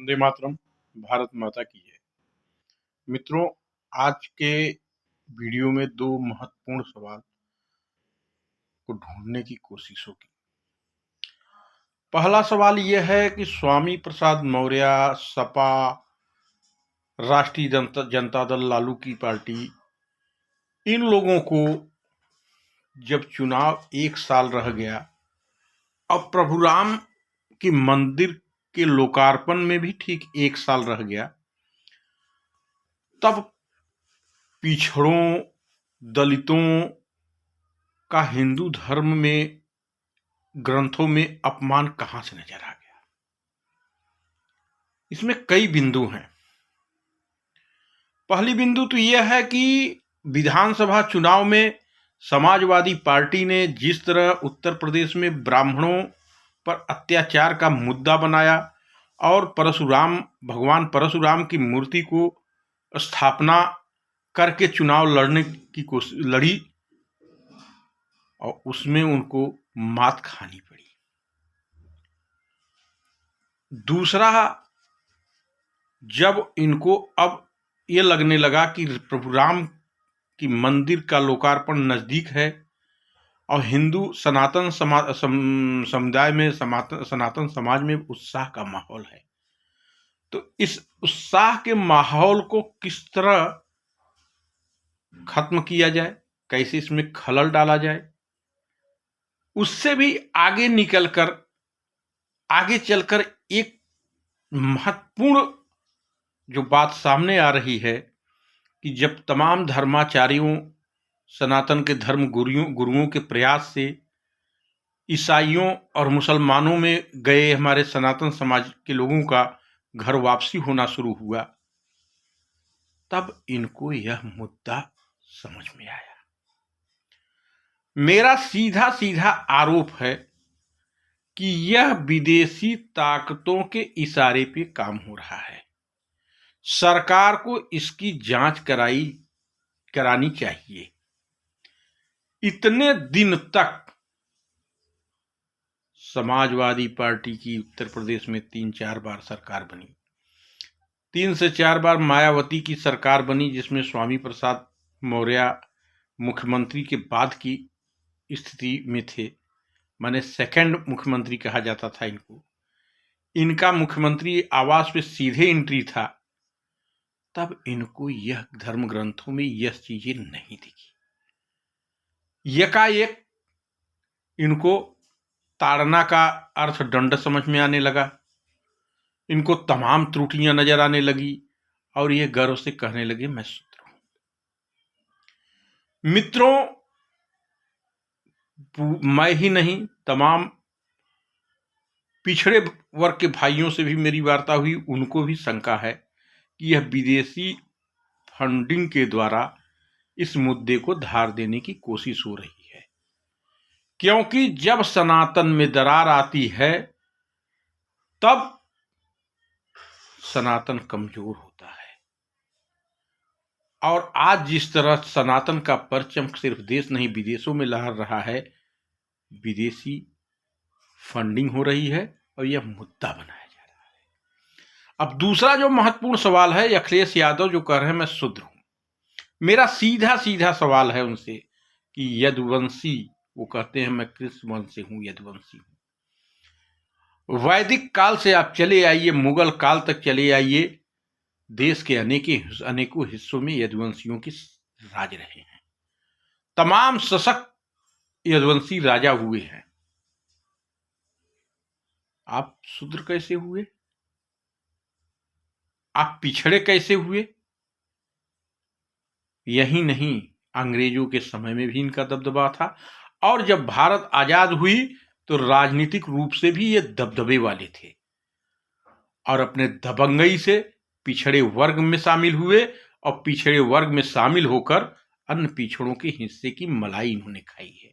वंदे मातरम। भारत माता की जय। मित्रों, आज के वीडियो में दो महत्वपूर्ण सवाल को ढूंढने की कोशिश होगी। पहला सवाल यह है कि स्वामी प्रसाद मौर्य, सपा, राष्ट्रीय जनता दल, लालू की पार्टी, इन लोगों को जब चुनाव 1 साल रह गया, अब प्रभु राम के मंदिर के लोकार्पण में भी ठीक 1 साल रह गया, तब पिछड़ों, दलितों का हिंदू धर्म में, ग्रंथों में अपमान कहां से नजर आ गया। इसमें कई बिंदु हैं। पहली बिंदु तो यह है कि विधानसभा चुनाव में समाजवादी पार्टी ने जिस तरह उत्तर प्रदेश में ब्राह्मणों पर अत्याचार का मुद्दा बनाया और भगवान परशुराम की मूर्ति को स्थापना करके चुनाव लड़ने की कोशिश लड़ी और उसमें उनको मात खानी पड़ी। दूसरा, जब इनको अब ये लगने लगा कि प्रभु राम की मंदिर का लोकार्पण नजदीक है और हिंदू सनातन समुदाय में, सनातन समाज में उत्साह का माहौल है, तो इस उत्साह के माहौल को किस तरह खत्म किया जाए, कैसे इसमें खलल डाला जाए, उससे भी आगे चलकर एक महत्वपूर्ण जो बात सामने आ रही है कि जब तमाम धर्माचार्यों, सनातन के धर्म गुरुओं के प्रयास से ईसाइयों और मुसलमानों में गए हमारे सनातन समाज के लोगों का घर वापसी होना शुरू हुआ, तब इनको यह मुद्दा समझ में आया। मेरा सीधा सीधा आरोप है कि यह विदेशी ताकतों के इशारे पे काम हो रहा है। सरकार को इसकी जांच करानी चाहिए। इतने दिन तक समाजवादी पार्टी की उत्तर प्रदेश में 3-4 बार सरकार बनी, 3 से 4 बार मायावती की सरकार बनी, जिसमें स्वामी प्रसाद मौर्य मुख्यमंत्री के बाद की स्थिति में थे, माने सेकंड मुख्यमंत्री कहा जाता था इनको। इनका मुख्यमंत्री आवास पे सीधे एंट्री था, तब इनको यह धर्म ग्रंथों में यह चीजें नहीं दिखी। यकाएक इनको ताड़ना का अर्थ दंड समझ में आने लगा, इनको तमाम त्रुटियां नजर आने लगी और ये गर्व से कहने लगे मैं शूद्र हूं। मित्रों, मैं ही नहीं, तमाम पिछड़े वर्ग के भाइयों से भी मेरी वार्ता हुई, उनको भी शंका है कि यह विदेशी फंडिंग के द्वारा इस मुद्दे को धार देने की कोशिश हो रही है, क्योंकि जब सनातन में दरार आती है तब सनातन कमजोर होता है। और आज जिस तरह सनातन का परचम सिर्फ देश नहीं विदेशों में लहर रहा है, विदेशी फंडिंग हो रही है और यह मुद्दा बनाया जा रहा है। अब दूसरा जो महत्वपूर्ण सवाल है, अखिलेश यादव जो कह रहे हैं मैं शूद्र हूं, मेरा सीधा सीधा सवाल है उनसे कि यदुवंशी, वो कहते हैं मैं कृष्ण वंश से हूं, यदुवंशी हूं। वैदिक काल से आप चले आइए, मुगल काल तक चले आइए, देश के अनेकों हिस्सों में यदुवंशियों के राज रहे हैं, तमाम सशक्त यदुवंशी राजा हुए हैं। आप शूद्र कैसे हुए? आप पिछड़े कैसे हुए? यही नहीं, अंग्रेजों के समय में भी इनका दबदबा था, और जब भारत आजाद हुई तो राजनीतिक रूप से भी ये दबदबे वाले थे और अपने दबंगई से पिछड़े वर्ग में शामिल हुए और पिछड़े वर्ग में शामिल होकर अन्य पिछड़ों के हिस्से की मलाई इन्होंने खाई है।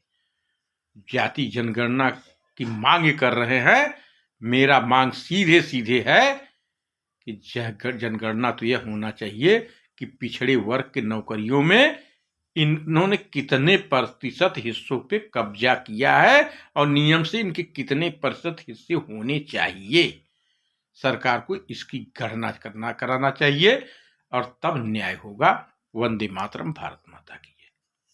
जाति जनगणना की मांग कर रहे हैं, मेरा मांग सीधे सीधे है कि जनगणना तो यह होना चाहिए कि पिछड़े वर्ग के नौकरियों में इन्होंने कितने प्रतिशत हिस्सों पे कब्जा किया है और नियम से इनके कितने प्रतिशत हिस्से होने चाहिए। सरकार को इसकी गणना कराना चाहिए और तब न्याय होगा। वंदे मातरम, भारत माता।